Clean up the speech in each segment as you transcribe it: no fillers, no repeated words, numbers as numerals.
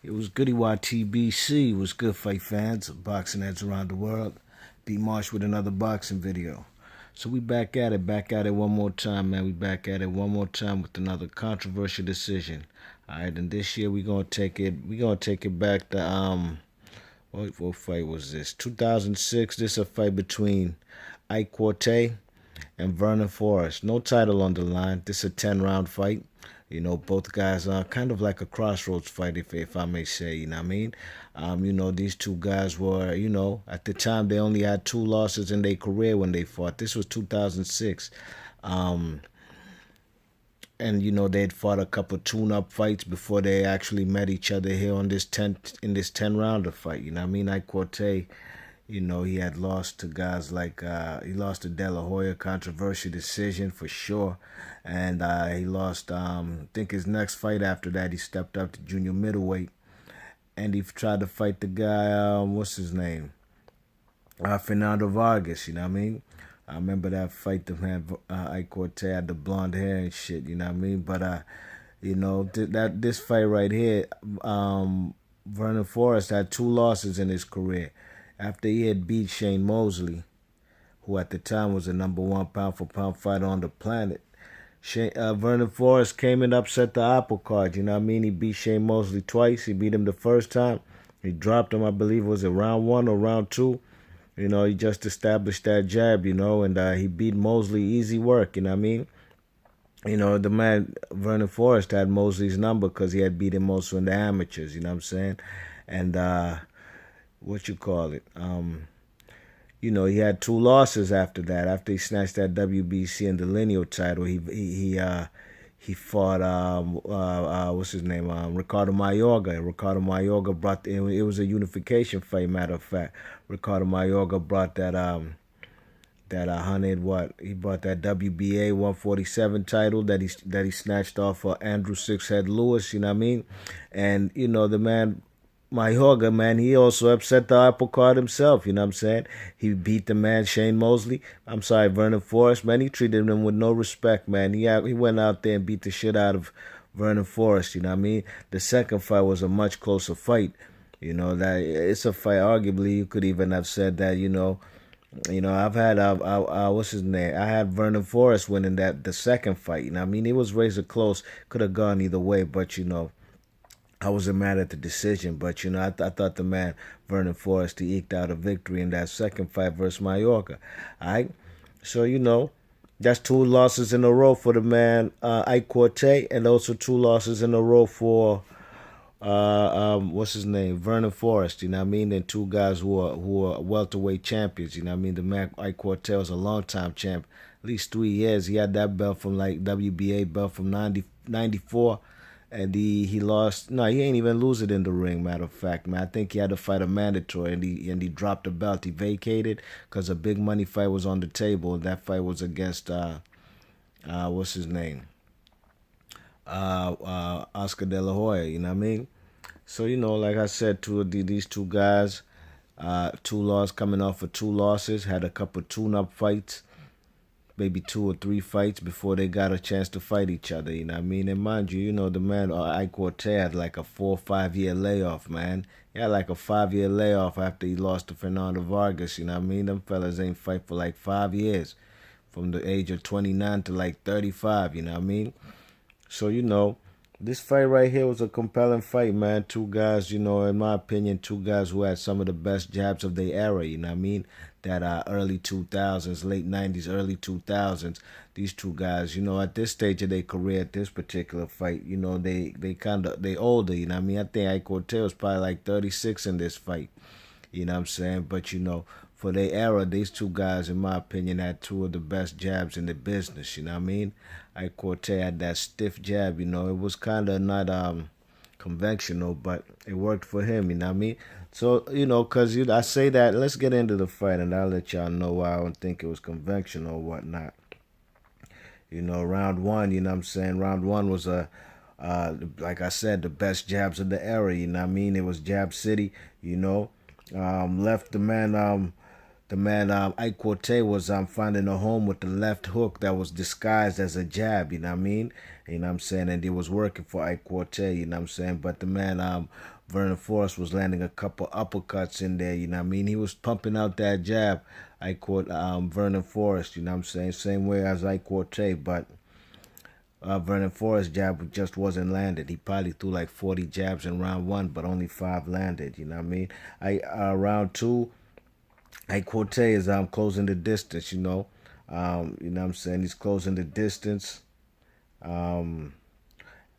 It was goody YTBC. It was good, fight fans, boxing heads around the world. B Marsh with another boxing video. So we back at it one more time, man. We back at it one more time with another controversial decision. All right, and this year we gonna take it back to what fight was this? 2006. This is a fight between Ike Quartey and Vernon Forrest. No title on the line. This is a 10-round fight. Both guys are kind of like a crossroads fight, if I may say. You know what I mean? These two guys were, at the time they only had two losses in their career when they fought. This was 2006. Um, and they'd fought a couple tune-up fights before they actually met each other here on this 10-rounder fight. You know what I mean? Ike Quartey, he had lost to guys like he lost to De La Hoya, controversial decision for sure, and he lost. I think his next fight after that, he stepped up to junior middleweight, and he tried to fight the guy. What's his name? Fernando Vargas. You know what I mean? I remember that fight. The man Ike Quartey had the blonde hair and shit. You know what I mean? But that this fight right here, Vernon Forrest had two losses in his career after he had beat Shane Mosley, who at the time was the number one pound for pound fighter on the planet. Vernon Forrest came and upset the apple cart. You know what I mean? He beat Shane Mosley twice. He beat him the first time. He dropped him, I believe, was it round one or round two? He just established that jab, and he beat Mosley easy work. You know what I mean? The man, Vernon Forrest, had Mosley's number because he had beat him also in the amateurs. You know what I'm saying? And what you call it? He had two losses after that. After he snatched that WBC and the lineal title, he fought what's his name? Ricardo Mayorga. Ricardo Mayorga brought it was a unification fight. Matter of fact, Ricardo Mayorga brought that 100 what he brought that WBA 147 title that he snatched off for Andrew Sixhead Lewis. You know what I mean? And the man Mayorga, man, he also upset the apple cart himself, you know what I'm saying? He beat the man Shane Mosley. I'm sorry, Vernon Forrest, man, he treated him with no respect, man. He went out there and beat the shit out of Vernon Forrest, you know what I mean? The second fight was a much closer fight. That it's a fight, arguably, you could even have said that, I've had, what's his name? I had Vernon Forrest winning the second fight, you know what I mean? It was razor close, could have gone either way, but, I wasn't mad at the decision, but I thought the man Vernon Forrest he eked out a victory in that second fight versus Mayorga. All right, so that's two losses in a row for the man Ike Quartey, and also two losses in a row for what's his name, Vernon Forrest. You know what I mean? And two guys who are welterweight champions. You know what I mean? The man Ike Quartey was a long time champ, at least 3 years. He had that belt from like WBA belt from 94. And he lost. No, he ain't even lose it in the ring. Matter of fact, man, I think he had to fight a mandatory, and he dropped the belt. He vacated because a big money fight was on the table, and that fight was against what's his name, Oscar De La Hoya. You know what I mean? So like I said, these two guys, two losses coming off of two losses, had a couple tune-up fights. Maybe 2 or 3 fights before they got a chance to fight each other, you know what I mean? And mind you, the man Ike Quartey had like a 4 or 5 year layoff, man. He had like a 5 year layoff after he lost to Fernando Vargas, you know what I mean? Them fellas ain't fight for like 5 years, from the age of 29 to like 35, you know what I mean? So, this fight right here was a compelling fight, man. Two guys, in my opinion, two guys who had some of the best jabs of their era, you know what I mean? That early 2000s, late 90s, early 2000s. These two guys, at this stage of their career, at this particular fight, they older, you know what I mean? I think Ike Quartey was probably like 36 in this fight, you know what I'm saying? But, for their era, these two guys, in my opinion, had two of the best jabs in the business, you know what I mean? Ike Quartey had that stiff jab, it was kind of not conventional, but it worked for him, you know what I mean? So, because I say that, let's get into the fight, and I'll let y'all know why I don't think it was conventional or whatnot. Round one, you know what I'm saying? Round one was like I said, the best jabs of the era, you know what I mean? It was Jab City, left the man the man Ike Quartey was finding a home with the left hook that was disguised as a jab, you know what I mean? You know what I'm saying? And it was working for Ike Quartey, you know what I'm saying? But the man Vernon Forrest was landing a couple uppercuts in there, you know what I mean? He was pumping out that jab, Vernon Forrest, you know what I'm saying? Same way as Ike Quartey, but Vernon Forrest jab just wasn't landed. He probably threw like 40 jabs in round one, but only 5 landed, you know what I mean? Round two, Quartey is closing the distance, you know what I'm saying? He's closing the distance. Um,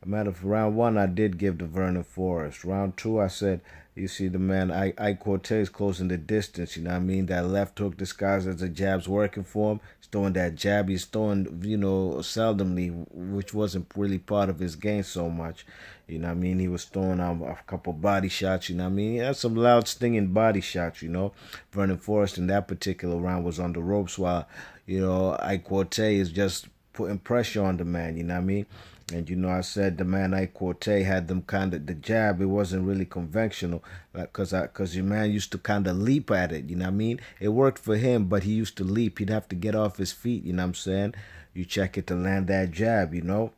a matter of round one, I did give to Vernon Forrest. Round two, I said, you see the man, Quartey is closing the distance. You know what I mean? That left hook disguised as a jab's working for him. He's throwing that jab. He's throwing, seldomly, which wasn't really part of his game so much. You know what I mean? He was throwing a couple body shots. You know what I mean? He had some loud, stinging body shots, Vernon Forrest in that particular round was on the ropes while, Quartey is just putting pressure on the man, you know what I mean? And I said the man Quartey had them kind of the jab. It wasn't really conventional, cause your man used to kind of leap at it. You know what I mean? It worked for him, but he used to leap. He'd have to get off his feet. You know what I'm saying? You check it to land that jab. You know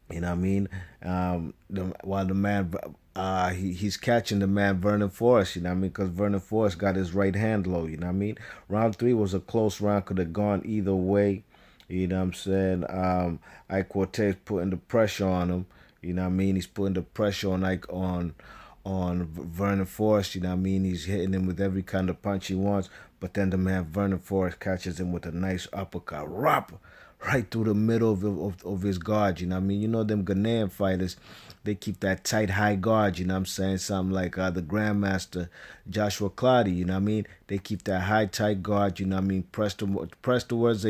what I mean? While the man he's catching the man Vernon Forrest, you know what I mean? Because Vernon Forrest got his right hand low, you know what I mean? Round three was a close round, could have gone either way. You know what I'm saying? Ike Quartey's putting the pressure on him. You know what I mean? He's putting the pressure on on Vernon Forrest. You know what I mean? He's hitting him with every kind of punch he wants. But then the man Vernon Forrest catches him with a nice uppercut, right through the middle of his guard. You know what I mean? You know them Ghanaian fighters, they keep that tight high guard. You know what I'm saying? Something like the Grandmaster Joshua Clottey. You know what I mean? They keep that high tight guard. You know what I mean? Press towards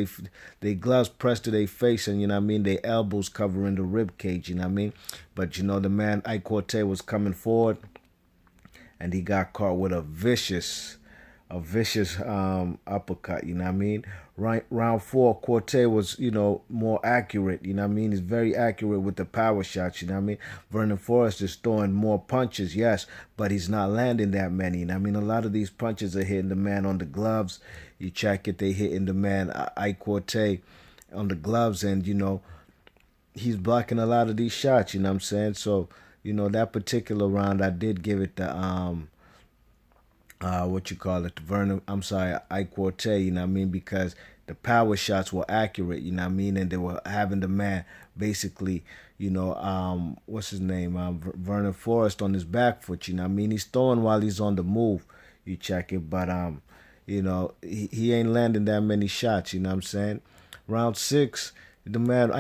they gloves pressed to their face, and you know what I mean? They elbows covering the rib cage. You know what I mean? But the man Ike Quartey was coming forward, and he got caught with a vicious uppercut, you know what I mean? Round four, Quartey was, more accurate, you know what I mean? He's very accurate with the power shots, you know what I mean? Vernon Forrest is throwing more punches, yes, but he's not landing that many, you know what I mean? A lot of these punches are hitting the man on the gloves. You check it, they hitting the man, Ike Quartey, on the gloves, and, he's blocking a lot of these shots, you know what I'm saying? So, that particular round, I did give it the, Ike Quartey, you know what I mean? Because the power shots were accurate, you know what I mean? And they were having the man basically, what's his name? Vernon Forrest on his back foot, you know what I mean? He's throwing while he's on the move. You check it, but, he ain't landing that many shots, you know what I'm saying? Round six, the man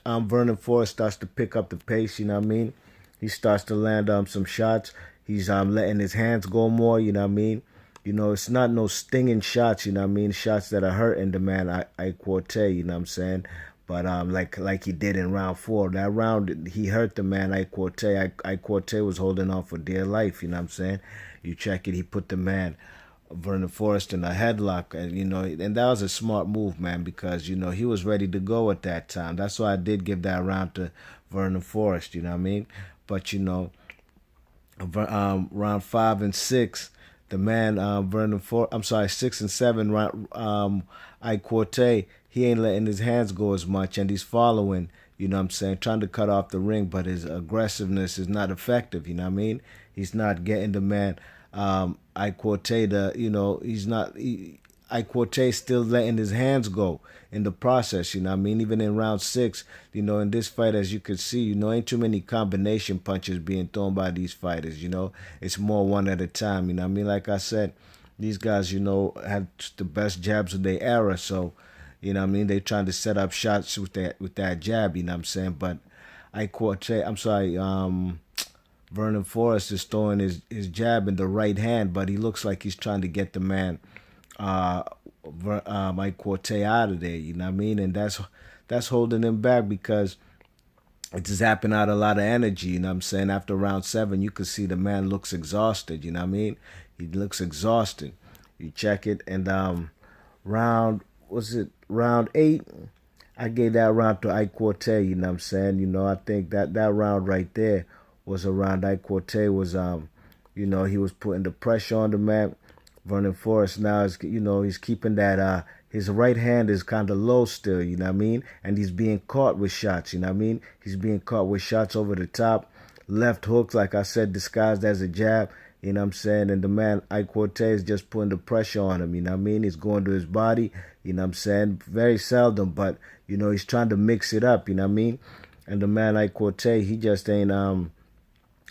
Vernon Forrest starts to pick up the pace, you know what I mean? He starts to land some shots. He's letting his hands go more, you know what I mean? It's not no stinging shots, you know what I mean? Shots that are hurting the man Ike Quartey, you know what I'm saying? But like he did in round four. That round he hurt the man Ike Quartey. Ike Quartey was holding on for dear life, you know what I'm saying? You check it, he put the man Vernon Forrest in a headlock, and that was a smart move, man, because he was ready to go at that time. That's why I did give that round to Vernon Forrest, you know what I mean? But round 5 and 6, the man Vernon Forrest, 6 and 7, Ike Quartey, he ain't letting his hands go as much, and he's following, you know what I'm saying, trying to cut off the ring, but his aggressiveness is not effective, you know what I mean? He's not getting the man Ike Quartey Ike Quartey still letting his hands go in the process, you know what I mean? Even in round 6, in this fight, as you can see, ain't too many combination punches being thrown by these fighters, It's more one at a time, you know what I mean? Like I said, these guys, had the best jabs of their era, so, you know what I mean? They trying to set up shots with that jab, you know what I'm saying? But Ike Quartey, Vernon Forrest is throwing his jab in the right hand, but he looks like he's trying to get the man Ike Quartey out of there, you know what I mean? And that's holding him back because it's zapping out a lot of energy, you know what I'm saying? After round 7, you can see the man looks exhausted, you know what I mean? He looks exhausted. You check it, and round 8, I gave that round to Ike Quartey, you know what I'm saying? I think that round right there was a round Ike Quartey was, he was putting the pressure on the man. Vernon Forrest now is, he's keeping that, his right hand is kind of low still, you know what I mean? And he's being caught with shots, you know what I mean? He's being caught with shots over the top, left hooks, like I said, disguised as a jab, you know what I'm saying? And the man, Ike Quartey, is just putting the pressure on him, you know what I mean? He's going to his body, you know what I'm saying? Very seldom, but, he's trying to mix it up, you know what I mean? And the man, Ike Quartey, he just ain't,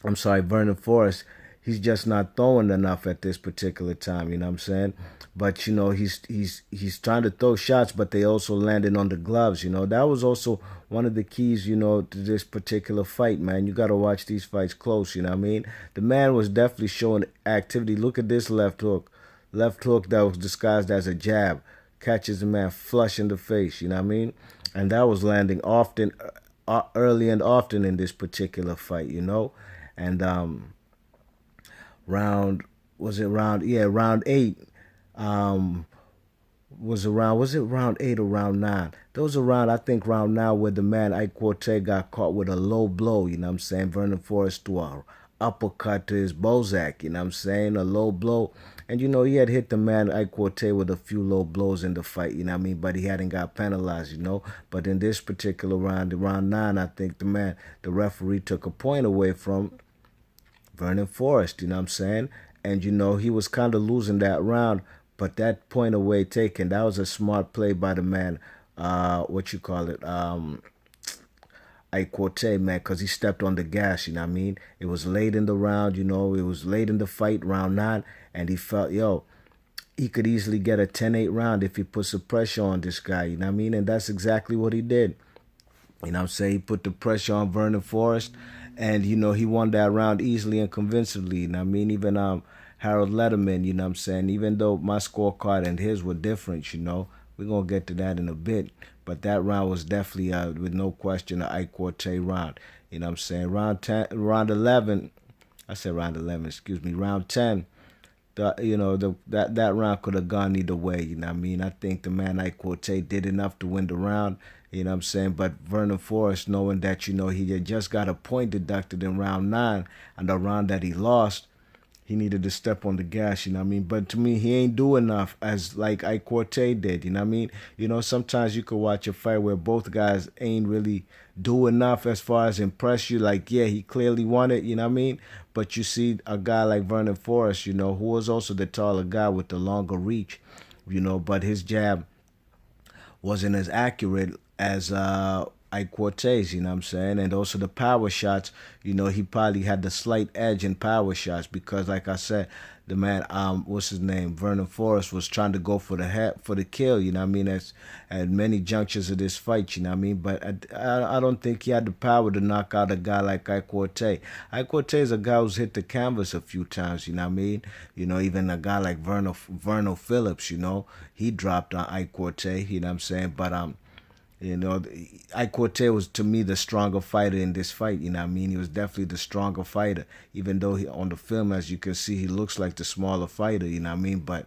Vernon Forrest, he's just not throwing enough at this particular time, you know what I'm saying? But he's trying to throw shots, but they also landing on the gloves, That was also one of the keys, to this particular fight, man. You got to watch these fights close, you know what I mean? The man was definitely showing activity. Look at this left hook. Left hook that was disguised as a jab. Catches the man flush in the face, you know what I mean? And that was landing often, early and often in this particular fight, And round round 8 was it round 8 or round 9? There was a round, I think round 9, where the man Ike Quartey got caught with a low blow, you know what I'm saying? Vernon Forrest threw a uppercut to his Bozak, you know what I'm saying? A low blow. And he had hit the man Ike Quartey with a few low blows in the fight, you know what I mean? But he hadn't got penalized, But in this particular round, round 9, I think the referee took a point away from Vernon Forrest, you know what I'm saying? And, he was kind of losing that round, but that point away taken, that was a smart play by the man, Ike Quartey, man, because he stepped on the gas, you know what I mean? It was late in the round, it was late in the fight, round 9, and he felt, he could easily get a 10-8 round if he put some pressure on this guy, you know what I mean? And that's exactly what he did. You know what I'm saying? He put the pressure on Vernon Forrest, and, he won that round easily and convincingly. You know what I mean? Even Harold Letterman, you know what I'm saying? Even though my scorecard and his were different, we're going to get to that in a bit. But that round was definitely, with no question, an Ike Quartey round. You know what I'm saying? Round 11, I said round 11, excuse me, round 10. That round could have gone either way, you know what I mean? I think the man Ike Quartey did enough to win the round, you know what I'm saying? But Vernon Forrest, knowing that, he had just got a point deducted in round 9, and the round that he lost, he needed to step on the gas, you know what I mean? But to me, he ain't do enough as like Ike Quartey did, you know what I mean? Sometimes you could watch a fight where both guys ain't really do enough as far as impress you. Like, yeah, he clearly won it, you know what I mean? But you see a guy like Vernon Forrest, who was also the taller guy with the longer reach, but his jab wasn't as accurate as Ike Quartey's, you know what I'm saying? And also the power shots, he probably had the slight edge in power shots because, like I said, the man, Vernon Forrest was trying to go for the kill, you know what I mean? At many junctures of this fight, you know what I mean? But I don't think he had the power to knock out a guy like Ike Quartey. Ike Quartey is a guy who's hit the canvas a few times, you know what I mean? Even a guy like Verno Phillips, he dropped on Ike Quartey, you know what I'm saying? But Ike Quartey was, to me, the stronger fighter in this fight, you know what I mean? He was definitely the stronger fighter, even though on the film, as you can see, he looks like the smaller fighter, you know what I mean? But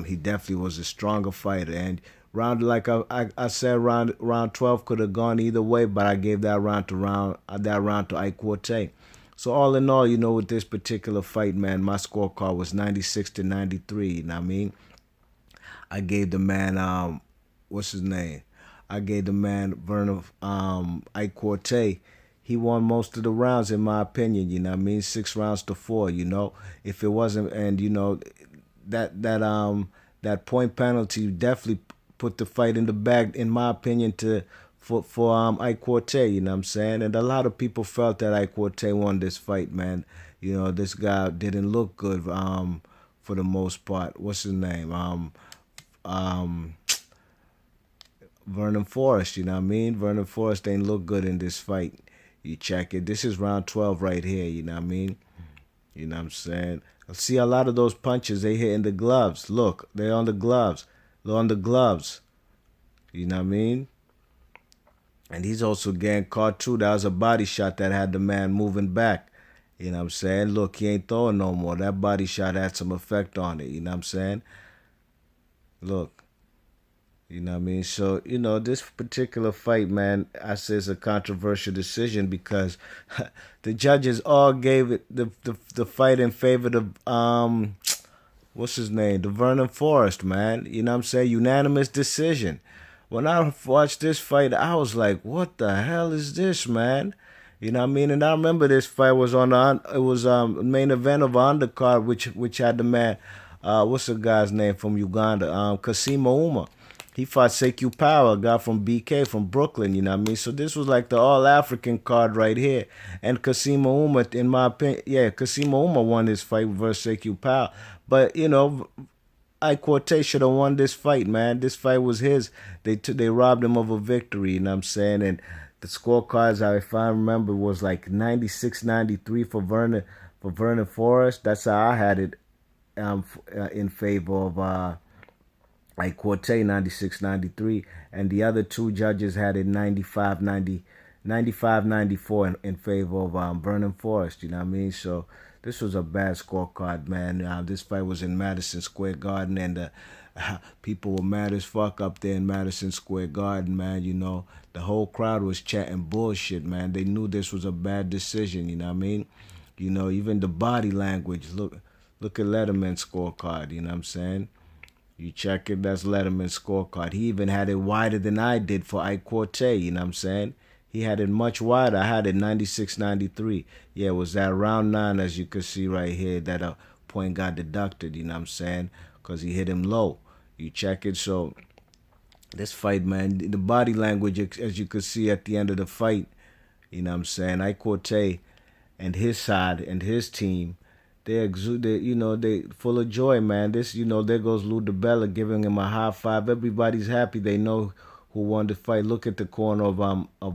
he definitely was a stronger fighter. And I said, round 12 could have gone either way, but I gave that round to Ike Quartey. So all in all, with this particular fight, man, my scorecard was 96-93, you know what I mean? I gave the man, what's his name? I gave the man Vernon Ike Quartey. He won most of the rounds, in my opinion. You know what I mean? 6 rounds to 4. If it wasn't, and that point penalty definitely put the fight in the bag, in my opinion, for Ike Quartey. You know what I'm saying? And a lot of people felt that Ike Quartey won this fight, man. This guy didn't look good for the most part. What's his name? Vernon Forrest, you know what I mean? Vernon Forrest ain't look good in this fight. You check it. This is round 12 right here, you know what I mean? You know what I'm saying? See, a lot of those punches, they hit in the gloves. Look, they're on the gloves. They're on the gloves. You know what I mean? And he's also getting caught too. That was a body shot that had the man moving back. You know what I'm saying? Look, he ain't throwing no more. That body shot had some effect on it. You know what I'm saying? Look. You know what I mean? So, this particular fight, man, I say it's a controversial decision because the judges all gave it the fight in favor of what's his name? The Vernon Forrest, man. You know what I'm saying? Unanimous decision. When I watched this fight, I was like, what the hell is this, man? You know what I mean? And I remember this fight was on the it was main event of an undercard, which had the man, what's the guy's name from Uganda? Kasima Uma. He fought Sekou Power, a guy from BK from Brooklyn, you know what I mean? So this was like the all African card right here. And Kasima Uma, in my opinion, yeah, Kasima Uma won this fight versus Sekou Power. But, you know, Quartey should have won this fight, man. This fight was his. They robbed him of a victory, you know what I'm saying? And the scorecards, if I remember, was like 96-93 for Vernon Forrest. That's how I had it in favor of Quartey 96-93, and the other two judges had it 95-94 in favor of Vernon Forrest. You know what I mean? So this was a bad scorecard, man. This fight was in Madison Square Garden, and people were mad as fuck up there in Madison Square Garden, man. You know, the whole crowd was chatting bullshit, man. They knew this was a bad decision. You know what I mean? You know, even the body language. Look at Letterman's scorecard. You know what I'm saying? You check it, that's Letterman's scorecard. He even had it wider than I did for Quartey, you know what I'm saying? He had it much wider. I had it 96-93. Yeah, it was that round 9, as you can see right here, that a point got deducted, you know what I'm saying? Because he hit him low. You check it, so this fight, man, the body language, as you could see at the end of the fight, you know what I'm saying? Quartey and his side and his team, they exude, they full of joy, man. This, there goes Lou DiBella giving him a high five. Everybody's happy. They know who won the fight. Look at the corner of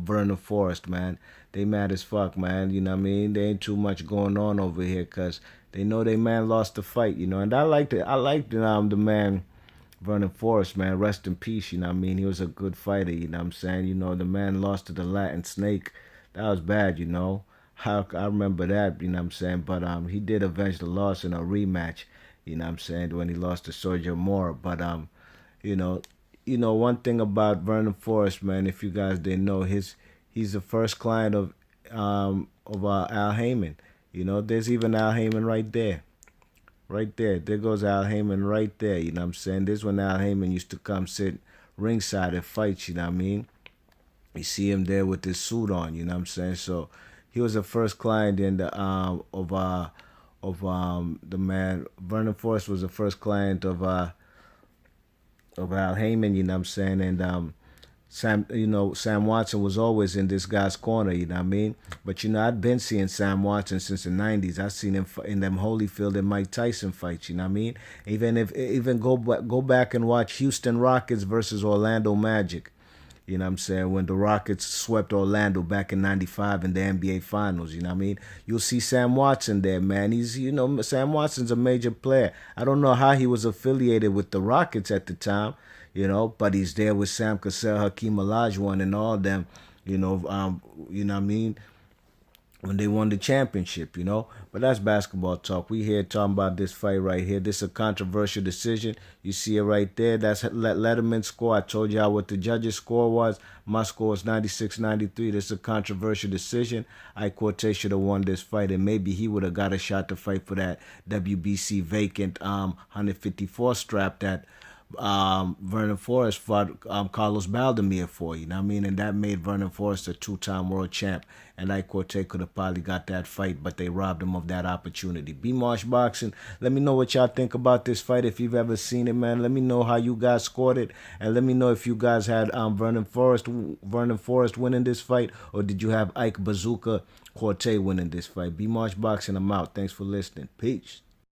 Vernon Forrest, man. They mad as fuck, man. You know what I mean? There ain't too much going on over here because they know they man lost the fight, And I liked it. I liked the man Vernon Forrest, man. Rest in peace, you know what I mean? He was a good fighter, you know what I'm saying? The man lost to the Latin Snake. That was bad, I remember that, you know what I'm saying? But he did avenge the loss in a rematch, you know what I'm saying, when he lost to Sergio Mora. But you know, one thing about Vernon Forrest, man, if you guys didn't know, he's the first client of Al Heyman. There's even Al Heyman right there. Right there. There goes Al Heyman right there, you know what I'm saying? This is when Al Heyman used to come sit ringside at fights, you know what I mean? You see him there with his suit on, you know what I'm saying? So he was the first client in the the man. Vernon Forrest was the first client of Al Heyman, you know what I'm saying? And Sam Watson was always in this guy's corner, you know what I mean? But I'd been seeing Sam Watson since the '90s. I seen him in them Holyfield and Mike Tyson fights, you know what I mean? Even go back and watch Houston Rockets versus Orlando Magic. You know what I'm saying? When the Rockets swept Orlando back in '95 in the NBA Finals, you know what I mean? You'll see Sam Watson there, man. He's, Sam Watson's a major player. I don't know how he was affiliated with the Rockets at the time, but he's there with Sam Cassell, Hakeem Olajuwon, and all them, you know what I mean? When they won the championship, But that's basketball talk. We here talking about this fight right here. This is a controversial decision. You see it right there. That's Letterman's score. I told y'all what the judges' score was. My score is 96-93. This is a controversial decision. Quartey should have won this fight, and maybe he would have got a shot to fight for that WBC vacant 154 strap that Vernon Forrest fought Carlos Baldomir for, you know what I mean? And that made Vernon Forrest a 2-time world champ. And Quartey could have probably got that fight, but they robbed him of that opportunity. B-Marsh Boxing, let me know what y'all think about this fight. If you've ever seen it, man, let me know how you guys scored it. And let me know if you guys had Vernon Forrest winning this fight, or did you have Ike Bazooka Quartey winning this fight? B-Marsh Boxing, I'm out. Thanks for listening. Peace.